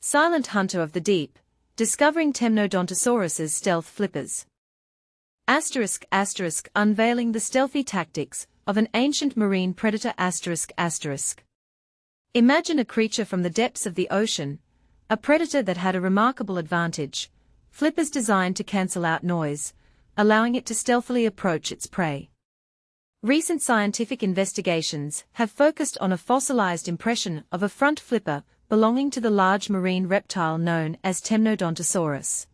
Silent hunter of the deep, discovering Temnodontosaurus's stealth flippers. **** Unveiling the stealthy tactics of an ancient marine predator. Imagine a creature from the depths of the ocean, a predator that had a remarkable advantage: flippers designed to cancel out noise, allowing it to stealthily approach its prey. Recent scientific investigations have focused on a fossilized impression of a front flipper belonging to the large marine reptile known as Temnodontosaurus.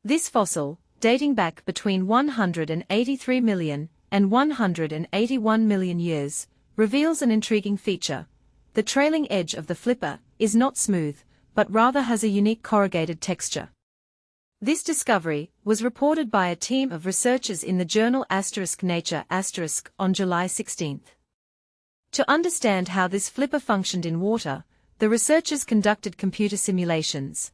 This fossil, dating back between 183 million and 181 million years, reveals an intriguing feature. The trailing edge of the flipper is not smooth, but rather has a unique corrugated texture. This discovery was reported by a team of researchers in the journal *Nature* on July 16. To understand how this flipper functioned in water, the researchers conducted computer simulations.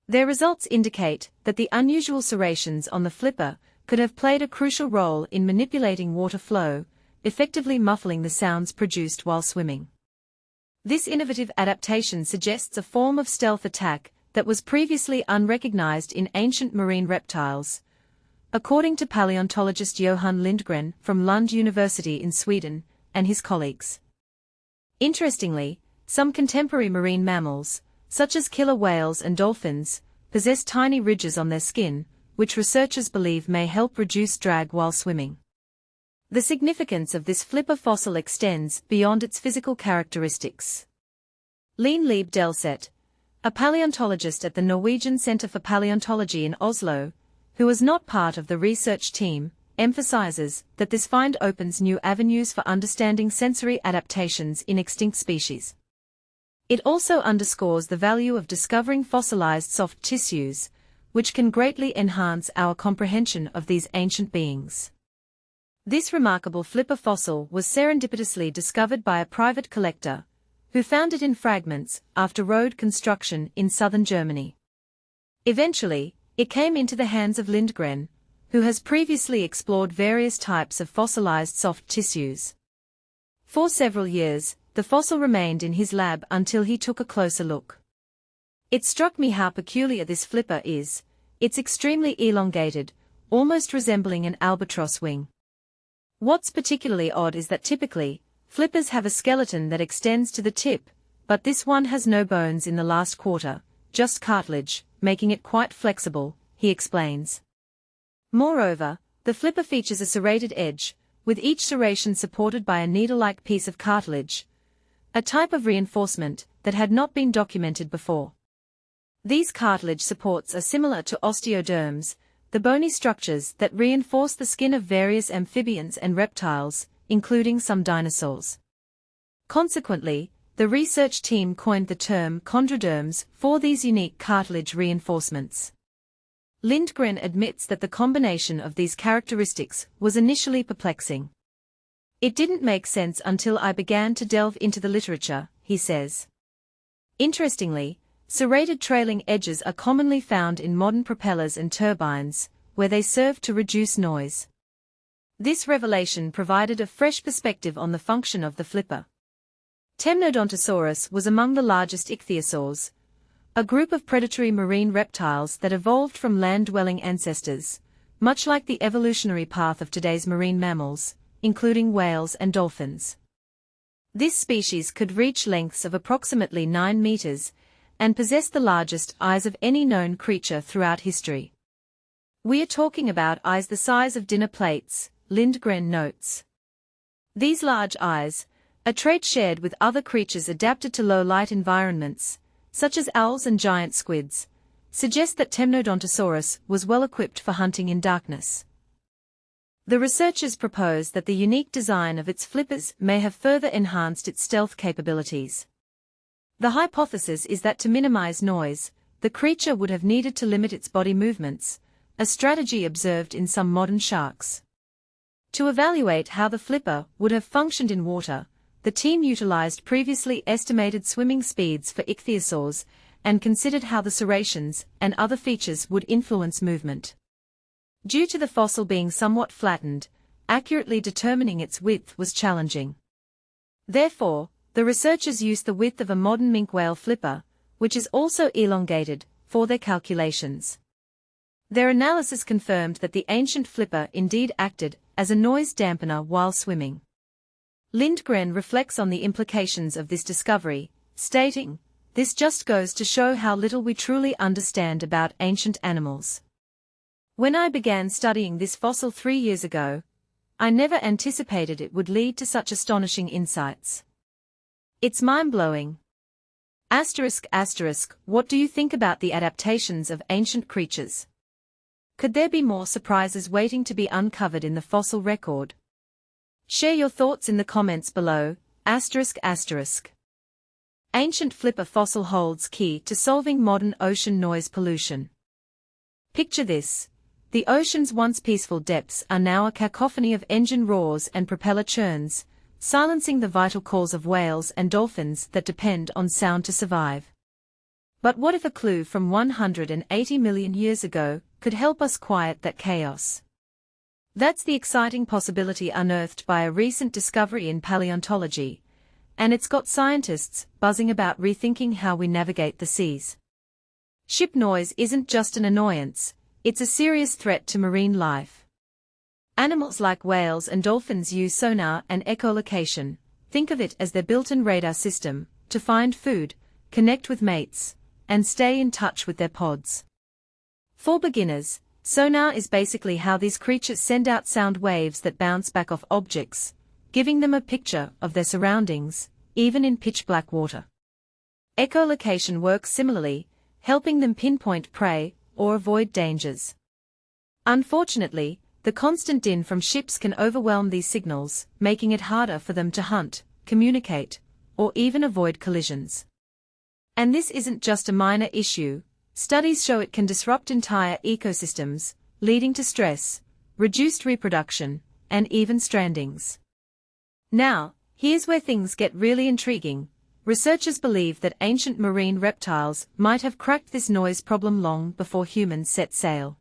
Their results indicate that the unusual serrations on the flipper could have played a crucial role in manipulating water flow, effectively muffling the sounds produced while swimming. This innovative adaptation suggests a form of stealth attack that was previously unrecognized in ancient marine reptiles, according to paleontologist Johan Lindgren from Lund University in Sweden and his colleagues. Interestingly, some contemporary marine mammals, such as killer whales and dolphins, possess tiny ridges on their skin, which researchers believe may help reduce drag while swimming. The significance of this flipper fossil extends beyond its physical characteristics. Lene Lieb Delset, a paleontologist at the Norwegian Center for Paleontology in Oslo, who was not part of the research team, emphasizes that this find opens new avenues for understanding sensory adaptations in extinct species. It also underscores the value of discovering fossilized soft tissues, which can greatly enhance our comprehension of these ancient beings. This remarkable flipper fossil was serendipitously discovered by a private collector, who found it in fragments after road construction in southern Germany. Eventually, it came into the hands of Lindgren, who has previously explored various types of fossilized soft tissues. For several years, the fossil remained in his lab until he took a closer look. It struck me how peculiar this flipper is. It's extremely elongated, almost resembling an albatross wing. What's particularly odd is that typically, flippers have a skeleton that extends to the tip, but this one has no bones in the last quarter, just cartilage, making it quite flexible, he explains. Moreover, the flipper features a serrated edge, with each serration supported by a needle-like piece of cartilage, a type of reinforcement that had not been documented before. These cartilage supports are similar to osteoderms, the bony structures that reinforce the skin of various amphibians and reptiles, including some dinosaurs. Consequently, the research team coined the term chondroderms for these unique cartilage reinforcements. Lindgren admits that the combination of these characteristics was initially perplexing. It didn't make sense until I began to delve into the literature, he says. Interestingly, serrated trailing edges are commonly found in modern propellers and turbines, where they serve to reduce noise. This revelation provided a fresh perspective on the function of the flipper. Temnodontosaurus was among the largest ichthyosaurs, a group of predatory marine reptiles that evolved from land-dwelling ancestors, much like the evolutionary path of today's marine mammals, including whales and dolphins. This species could reach lengths of approximately 9 meters, and possess the largest eyes of any known creature throughout history. We are talking about eyes the size of dinner plates, Lindgren notes. These large eyes, a trait shared with other creatures adapted to low-light environments, such as owls and giant squids, suggest that Temnodontosaurus was well equipped for hunting in darkness. The researchers propose that the unique design of its flippers may have further enhanced its stealth capabilities. The hypothesis is that to minimize noise, the creature would have needed to limit its body movements, a strategy observed in some modern sharks. To evaluate how the flipper would have functioned in water, the team utilized previously estimated swimming speeds for ichthyosaurs and considered how the serrations and other features would influence movement. Due to the fossil being somewhat flattened, accurately determining its width was challenging. Therefore, the researchers used the width of a modern minke whale flipper, which is also elongated, for their calculations. Their analysis confirmed that the ancient flipper indeed acted as a noise dampener while swimming. Lindgren reflects on the implications of this discovery, stating, "This just goes to show how little we truly understand about ancient animals. When I began studying this fossil 3 years ago, I never anticipated it would lead to such astonishing insights. It's mind-blowing." What do you think about the adaptations of ancient creatures? Could there be more surprises waiting to be uncovered in the fossil record? Share your thoughts in the comments below. Ancient flipper fossil holds key to solving modern ocean noise pollution. Picture this. The ocean's once peaceful depths are now a cacophony of engine roars and propeller churns, silencing the vital calls of whales and dolphins that depend on sound to survive. But what if a clue from 180 million years ago could help us quiet that chaos? That's the exciting possibility unearthed by a recent discovery in paleontology, and it's got scientists buzzing about rethinking how we navigate the seas. Ship noise isn't just an annoyance, it's a serious threat to marine life. Animals like whales and dolphins use sonar and echolocation, think of it as their built-in radar system, to find food, connect with mates, and stay in touch with their pods. For beginners, sonar is basically how these creatures send out sound waves that bounce back off objects, giving them a picture of their surroundings, even in pitch-black water. Echolocation works similarly, helping them pinpoint prey or avoid dangers. Unfortunately, the constant din from ships can overwhelm these signals, making it harder for them to hunt, communicate, or even avoid collisions. And this isn't just a minor issue. Studies show it can disrupt entire ecosystems, leading to stress, reduced reproduction, and even strandings. Now, here's where things get really intriguing. Researchers believe that ancient marine reptiles might have cracked this noise problem long before humans set sail.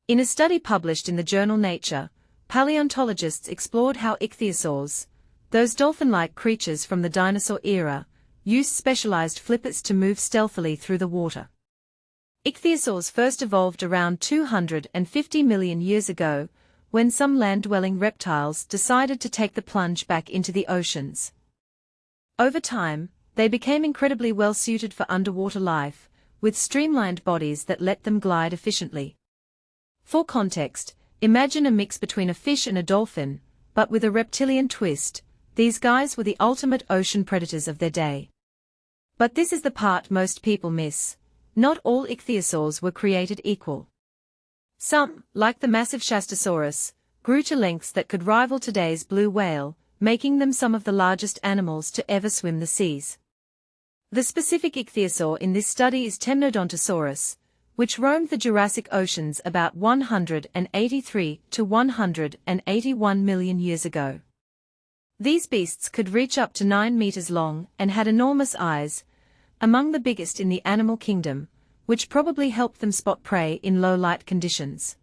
In a study published in the journal Nature, paleontologists explored how ichthyosaurs, those dolphin-like creatures from the dinosaur era, used specialized flippers to move stealthily through the water. Ichthyosaurs first evolved around 250 million years ago, when some land-dwelling reptiles decided to take the plunge back into the oceans. Over time, they became incredibly well-suited for underwater life, with streamlined bodies that let them glide efficiently. For context, imagine a mix between a fish and a dolphin, but with a reptilian twist. These guys were the ultimate ocean predators of their day. But this is the part most people miss. Not all ichthyosaurs were created equal. Some, like the massive Shastasaurus, grew to lengths that could rival today's blue whale, making them some of the largest animals to ever swim the seas. The specific ichthyosaur in this study is Temnodontosaurus, which roamed the Jurassic oceans about 183 to 181 million years ago. These beasts could reach up to 9 meters long and had enormous eyes, among the biggest in the animal kingdom, which probably helped them spot prey in low-light conditions.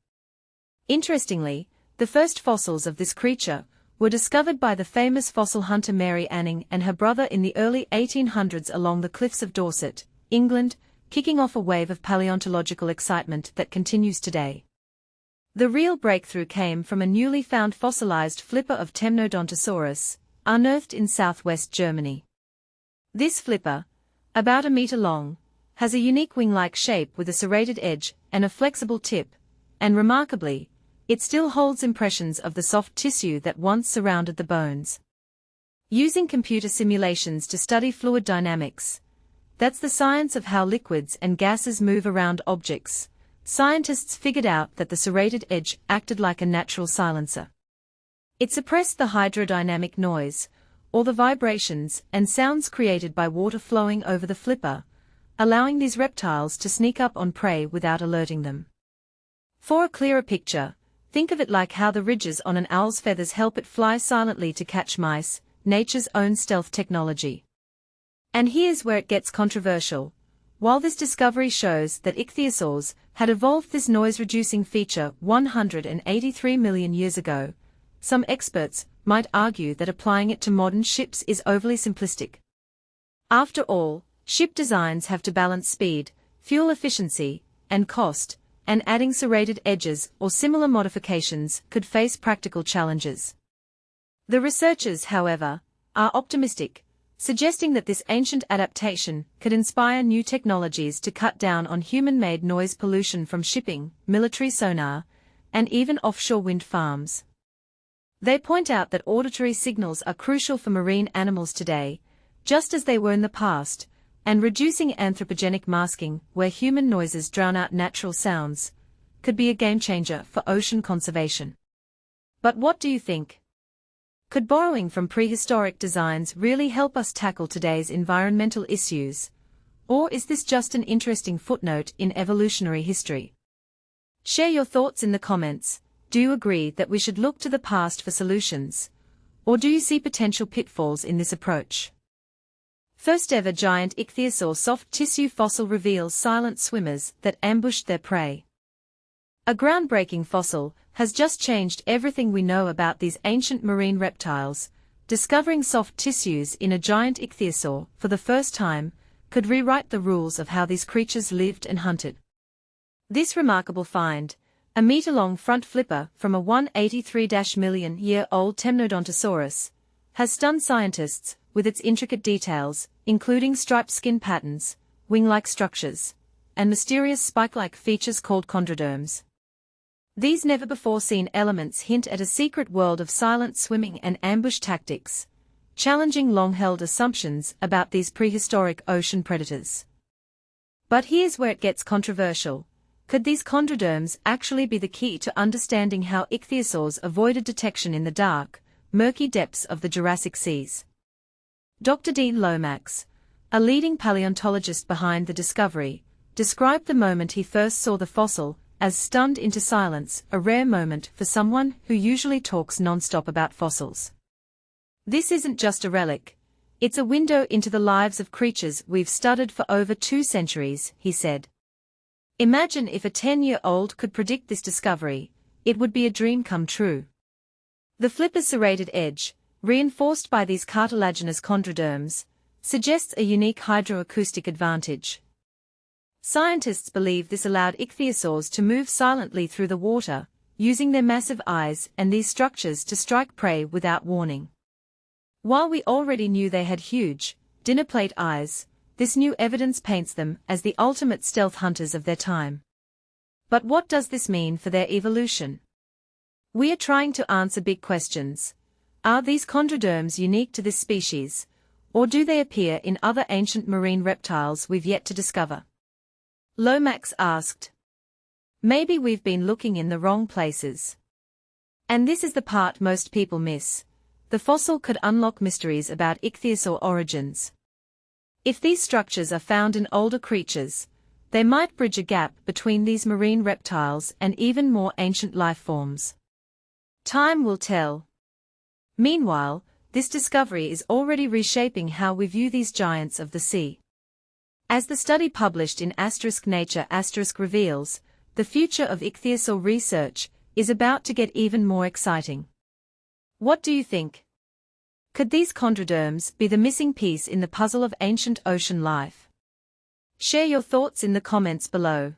Interestingly, the first fossils of this creature were discovered by the famous fossil hunter Mary Anning and her brother in the early 1800s along the cliffs of Dorset, England, kicking off a wave of paleontological excitement that continues today. The real breakthrough came from a newly found fossilized flipper of Temnodontosaurus, unearthed in southwest Germany. This flipper, about a meter long, has a unique wing-like shape with a serrated edge and a flexible tip, and remarkably, it still holds impressions of the soft tissue that once surrounded the bones. Using computer simulations to study fluid dynamics, that's the science of how liquids and gases move around objects, scientists figured out that the serrated edge acted like a natural silencer. It suppressed the hydrodynamic noise, or the vibrations and sounds created by water flowing over the flipper, allowing these reptiles to sneak up on prey without alerting them. For a clearer picture, think of it like how the ridges on an owl's feathers help it fly silently to catch mice, nature's own stealth technology. And here's where it gets controversial. While this discovery shows that ichthyosaurs had evolved this noise-reducing feature 183 million years ago, some experts might argue that applying it to modern ships is overly simplistic. After all, Ship designs have to balance speed, fuel efficiency, and cost, and adding serrated edges or similar modifications could face practical challenges. The researchers, however, are optimistic, suggesting that this ancient adaptation could inspire new technologies to cut down on human-made noise pollution from shipping, military sonar, and even offshore wind farms. They point out that auditory signals are crucial for marine animals today, just as they were in the past, and reducing anthropogenic masking, where human noises drown out natural sounds, could be a game-changer for ocean conservation. But what do you think? Could borrowing from prehistoric designs really help us tackle today's environmental issues? Or is this just an interesting footnote in evolutionary history? Share your thoughts in the comments. Do you agree that we should look to the past for solutions? Or do you see potential pitfalls in this approach? First ever giant Ichthyosaur soft tissue fossil reveals silent swimmers that ambushed their prey. A groundbreaking fossil has just changed everything we know about these ancient marine reptiles. Discovering soft tissues in a giant Ichthyosaur for the first time could rewrite the rules of how these creatures lived and hunted. This remarkable find, a meter-long front flipper from a 183-million-year-old Temnodontosaurus, has stunned scientists with its intricate details, including striped skin patterns, wing-like structures, and mysterious spike-like features called chondroderms. These never-before-seen elements hint at a secret world of silent swimming and ambush tactics, challenging long-held assumptions about these prehistoric ocean predators. But here's where it gets controversial. Could these chondroderms actually be the key to understanding how ichthyosaurs avoided detection in the dark, murky depths of the Jurassic seas? Dr. Dean Lomax, a leading paleontologist behind the discovery, described the moment he first saw the fossil as stunned into silence, a rare moment for someone who usually talks non-stop about fossils. This isn't just a relic, it's a window into the lives of creatures we've studied for over 2 centuries, he said. Imagine if a 10-year-old could predict this discovery, it would be a dream come true. The flipper's serrated edge, reinforced by these cartilaginous chondroderms, suggests a unique hydroacoustic advantage. Scientists believe this allowed ichthyosaurs to move silently through the water, using their massive eyes and these structures to strike prey without warning. While we already knew they had huge, dinner-plate eyes, this new evidence paints them as the ultimate stealth hunters of their time. But what does this mean for their evolution? We are trying to answer big questions. Are these chondroderms unique to this species, or do they appear in other ancient marine reptiles we've yet to discover? Lomax asked. Maybe we've been looking in the wrong places. And this is the part most people miss. The fossil could unlock mysteries about ichthyosaur origins. If these structures are found in older creatures, they might bridge a gap between these marine reptiles and even more ancient life forms. Time will tell. Meanwhile, this discovery is already reshaping how we view these giants of the sea. As the study published in Nature reveals, the future of ichthyosaur research is about to get even more exciting. What do you think? Could these chondroderms be the missing piece in the puzzle of ancient ocean life? Share your thoughts in the comments below.